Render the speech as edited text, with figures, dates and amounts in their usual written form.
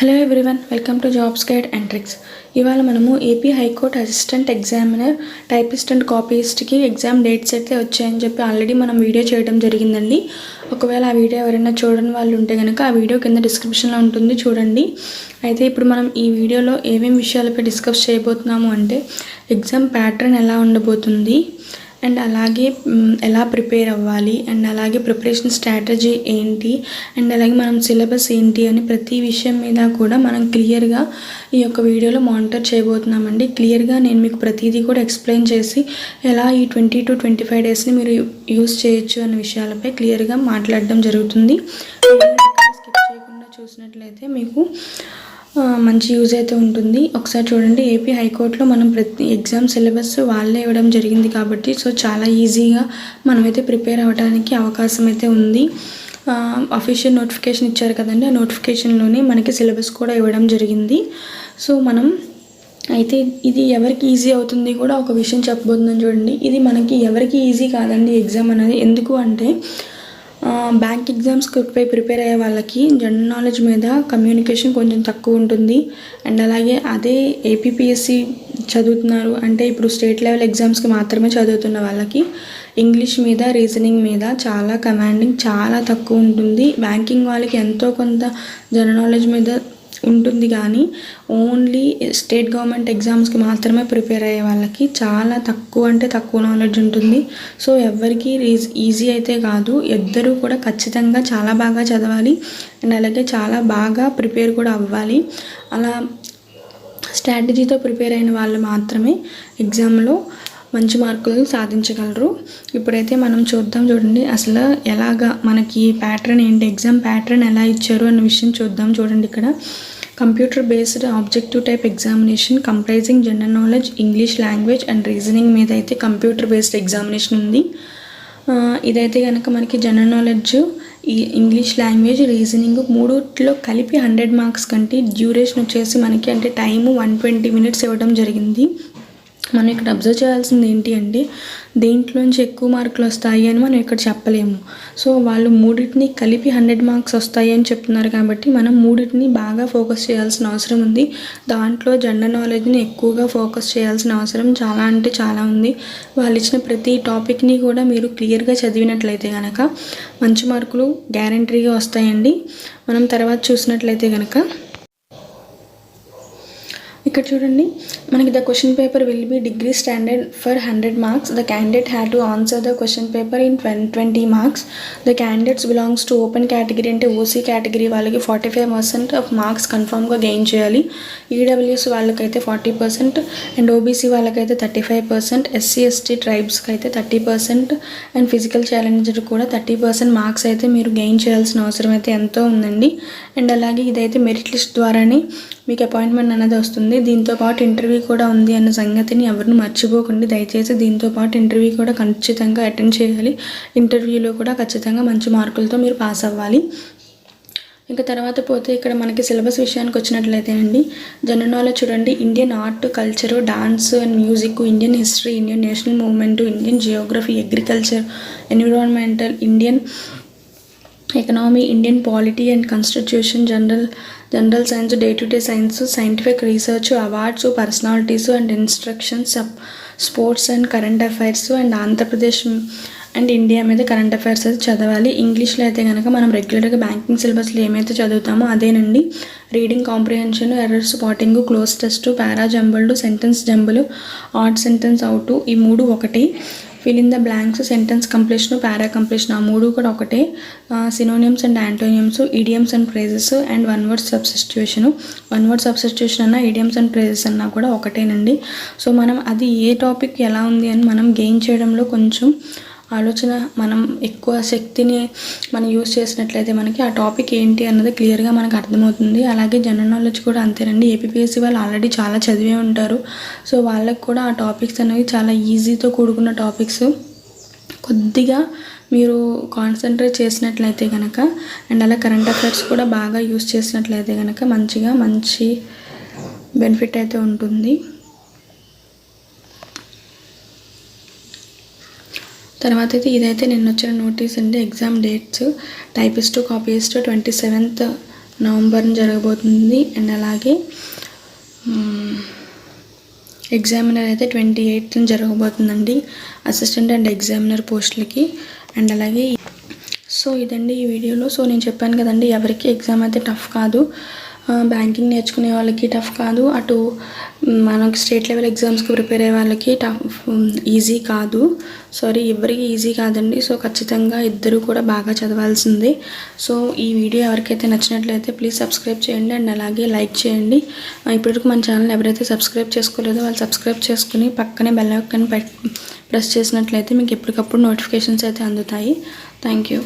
Hello everyone, welcome to jobs guide and tricks. ఇవాళ మనము AP high court assistant examiner typist and కాపీయిస్ట్కి exam dates అయితే వచ్చాయని చెప్పి ఆల్రెడీ మనం వీడియో చేయడం జరిగిందండి. ఒకవేళ ఆ వీడియో ఎవరైనా చూడని వాళ్ళు ఉంటే కనుక ఆ వీడియో కింద డిస్క్రిప్షన్లో ఉంటుంది, చూడండి. అయితే ఇప్పుడు మనం ఈ వీడియోలో ఏమేమి విషయాలపై డిస్కస్ చేయబోతున్నాము అంటే ఎగ్జామ్ ప్యాటర్న్ ఎలా ఉండబోతుంది, అండ్ అలాగే ఎలా ప్రిపేర్ అవ్వాలి, అండ్ అలాగే ప్రిపరేషన్ స్ట్రాటజీ ఏంటి, అండ్ అలాగే మనం సిలబస్ ఏంటి అని ప్రతి విషయం మీద కూడా మనం క్లియర్గా ఈ యొక్క వీడియోలో మానిటర్ చేయబోతున్నామండి. క్లియర్గా నేను మీకు ప్రతిదీ కూడా ఎక్స్ప్లెయిన్ చేసి ఎలా ఈ 20 to 25 డేస్ని మీరు యూస్ చేయొచ్చు అనే విషయాలపై క్లియర్గా మాట్లాడడం జరుగుతుంది. స్కిప్ చేయకుండా చూసినట్లయితే మీకు మంచి యూజ్ అయితే ఉంటుంది. ఒకసారి చూడండి, ఏపీ హైకోర్టులో మనం ప్రతి ఎగ్జామ్ సిలబస్ వాళ్ళే ఇవ్వడం జరిగింది కాబట్టి సో చాలా ఈజీగా మనమైతే ప్రిపేర్ అవ్వడానికి అవకాశం అయితే ఉంది. అఫీషియల్ నోటిఫికేషన్ ఇచ్చారు కదండి, ఆ నోటిఫికేషన్లోనే మనకి సిలబస్ కూడా ఇవ్వడం జరిగింది. సో మనం అయితే ఇది ఎవరికి ఈజీ అవుతుంది కూడా ఒక విషయం చెప్పబోతున్నాను చూడండి. ఇది మనకి ఎవరికి ఈజీ కాదండి ఎగ్జామ్ అనేది. ఎందుకు అంటే బ్యాంక్ ఎగ్జామ్స్కి ప్రిపేర్ అయ్యే వాళ్ళకి జనరల్ నాలెడ్జ్ మీద కమ్యూనికేషన్ కొంచెం తక్కువ ఉంటుంది. అండ్ అలాగే అదే ఏపీపీఎస్సి చదువుతున్నారు అంటే ఇప్పుడు స్టేట్ లెవెల్ ఎగ్జామ్స్కి మాత్రమే చదువుతున్న వాళ్ళకి ఇంగ్లీష్ మీద, రీజనింగ్ మీద చాలా కమాండింగ్ చాలా తక్కువ ఉంటుంది. బ్యాంకింగ్ వాళ్ళకి ఎంతో కొంత జనరల్ నాలెడ్జ్ మీద ఉంటుంది, కానీ ఓన్లీ స్టేట్ గవర్నమెంట్ ఎగ్జామ్స్కి మాత్రమే ప్రిపేర్ అయ్యే వాళ్ళకి చాలా తక్కువ అంటే తక్కువ నాలెడ్జ్ ఉంటుంది. సో ఎవరికి ఈజీ అయితే కాదు, ఇద్దరూ కూడా ఖచ్చితంగా చాలా బాగా చదవాలి అండ్ అలాగే చాలా బాగా ప్రిపేర్ కూడా అవ్వాలి. అలా స్ట్రాటజీతో ప్రిపేర్ అయిన వాళ్ళు మాత్రమే ఎగ్జామ్లో మంచి మార్కులు సాధించగలరు. ఇప్పుడైతే మనం చూడండి అసలు ఎలాగా మనకి ప్యాటర్న్ ఏంటి, ఎగ్జామ్ ప్యాటర్న్ ఎలా ఇచ్చారు అన్న విషయం చూద్దాం. చూడండి, ఇక్కడ computer based objective type examination comprising general knowledge, English language and reasoning మీద అయితే కంప్యూటర్ బేస్డ్ ఎగ్జామినేషన్ ఉంది. ఇదైతే కనుక మనకి జనరల్ నాలెడ్జ్, ఈ ఇంగ్లీష్ లాంగ్వేజ్, రీజనింగ్ మూడులో కలిపి 100 మార్క్స్ కంటే డ్యూరేషన్ వచ్చేసి మనకి అంటే టైము 120 మినిట్స్ ఇవ్వడం జరిగింది. మనం ఇక్కడ అబ్జర్వ్ చేయాల్సింది ఏంటి అంటే దేంట్లోంచి ఎక్కువ మార్కులు వస్తాయి అని మనం ఇక్కడ చెప్పలేము. సో వాళ్ళు మూడింటిని కలిపి 100 మార్క్స్ వస్తాయి అని చెప్తున్నారు కాబట్టి మనం మూడింటిని బాగా ఫోకస్ చేయాల్సిన అవసరం ఉంది. దాంట్లో జనరల్ నాలెడ్జ్ని ఎక్కువగా ఫోకస్ చేయాల్సిన అవసరం చాలా అంటే చాలా ఉంది. వాళ్ళు ఇచ్చిన ప్రతి టాపిక్ని కూడా మీరు క్లియర్గా చదివినట్లయితే కనుక మంచి మార్కులు గ్యారంటీగా వస్తాయండి. మనం తర్వాత చూసినట్లయితే కనుక ఇక్కడ చూడండి, మనకి the question paper will be degree standard for 100 marks. The candidate had to answer the question paper in 20 marks. The candidates belongs to open category అంటే ఓసీ కేటగిరీ వాళ్ళకి 45% ఆఫ్ మార్క్స్ కన్ఫామ్గా గెయిన్ చేయాలి. ఈడబ్ల్యూఎస్ వాళ్ళకైతే 40% and OBC వాళ్ళకైతే 35%, SC ST ట్రైబ్స్కి అయితే 30% and physical challenged కూడా 30% marks అయితే మీరు గెయిన్ చేయాల్సిన అవసరం అయితే ఎంతో ఉందండి. అండ్ అలాగే ఇదైతే మెరిట్ లిస్ట్ ద్వారానే మీకు అపాయింట్మెంట్ అనేది వస్తుంది. దీంతో పాటు ఇంటర్వ్యూ కూడా ఉంది అన్న సంగతిని ఎవరిని మర్చిపోకండి దయచేసి. దీంతో పాటు ఇంటర్వ్యూ కూడా ఖచ్చితంగా అటెండ్ చేయాలి. ఇంటర్వ్యూలో కూడా ఖచ్చితంగా మంచి మార్కులతో మీరు పాస్ అవ్వాలి. ఇంకా తర్వాత పోతే ఇక్కడ మనకి సిలబస్ విషయానికి వచ్చినట్లయితేనండి జనరల్ నాలెడ్జ్ చూడండి, Indian art, culture, dance and music, Indian history, Indian national movement, Indian Geography, agriculture, environmental, Indian economy, Indian polity and constitution, general science, day to day science, scientific research, awards, personalities and instructions, sports and current affairs and Andhra Pradesh and India మీద current affairs అయితే చదవాలి. ఇంగ్లీష్లో అయితే కనుక మనం రెగ్యులర్గా banking సిలబస్లో ఏమైతే చదువుతామో అదేనండి. Reading comprehension, error spotting, cloze test, para jumbled, sentence జంబులు, ఆడ్ సెంటెన్స్ అవుట్, ఈ మూడు ఒకటి. Fill in the blanks, sentence completion, para completion, ఆ మూడు కూడా ఒకటే. Synonyms and antonyms, idioms and phrases and one word substitution అన్న ఈడియమ్స్ అండ్ ఫ్రేజెస్ అన్నా కూడా ఒకటేనండి. సో మనం అది ఏ టాపిక్ ఎలా ఉంది అని మనం గెయిన్ చేయడంలో కొంచెం ఆలోచన, మనం ఎక్కువ శక్తిని మనం యూజ్ చేసినట్లయితే మనకి ఆ టాపిక్ ఏంటి అన్నది క్లియర్గా మనకు అర్థమవుతుంది. అలాగే జనరల్ నాలెడ్జ్ కూడా అంతేనండి. ఏపీపీఎస్సీ వాళ్ళు ఆల్రెడీ చాలా చదివే ఉంటారు. సో వాళ్ళకి కూడా ఆ టాపిక్స్ అనేవి చాలా ఈజీతో కూడుకున్న టాపిక్స్. కొద్దిగా మీరు కాన్సన్ట్రేట్ చేసినట్లయితే కనుక అండ్ అలా కరెంట్ అఫైర్స్ కూడా బాగా యూజ్ చేసినట్లయితే కనుక మంచి బెనిఫిట్ అయితే ఉంటుంది. తర్వాత అయితే ఇదైతే నిన్న వచ్చిన నోటీస్ అండి. Exam dates typist, copyist 27th నవంబర్న జరగబోతుంది. అండ్ అలాగే ఎగ్జామినర్ అయితే 28న జరగబోతుందండి అసిస్టెంట్ అండ్ ఎగ్జామినర్ పోస్టులకి. అండ్ అలాగే సో ఇదండి ఈ వీడియోలో. సో నేను చెప్పాను కదండి, ఎవరికి ఎగ్జామ్ అయితే టఫ్ కాదు, బ్యాంకింగ్ నేర్చుకునే వాళ్ళకి టఫ్ కాదు, అటు మనకి స్టేట్ లెవెల్ ఎగ్జామ్స్కి ప్రిపేర్ అయ్యే వాళ్ళకి ఈజీ కాదు. ఎవరికి ఈజీ కాదండి. సో ఖచ్చితంగా ఇద్దరు కూడా బాగా చదవాల్సిందే. సో ఈ వీడియో ఎవరికైతే నచ్చినట్లయితే ప్లీజ్ సబ్స్క్రైబ్ చేయండి అండ్ అలాగే లైక్ చేయండి. ఇప్పటివరకు మన ఛానల్ ఎవరైతే సబ్స్క్రైబ్ చేసుకోలేదో వాళ్ళు సబ్స్క్రైబ్ చేసుకుని పక్కనే బెల్ ఐకాన్ ప్రెస్ చేసినట్లయితే మీకు ఎప్పటికప్పుడు నోటిఫికేషన్స్ అయితే అందుతాయి. Thank you.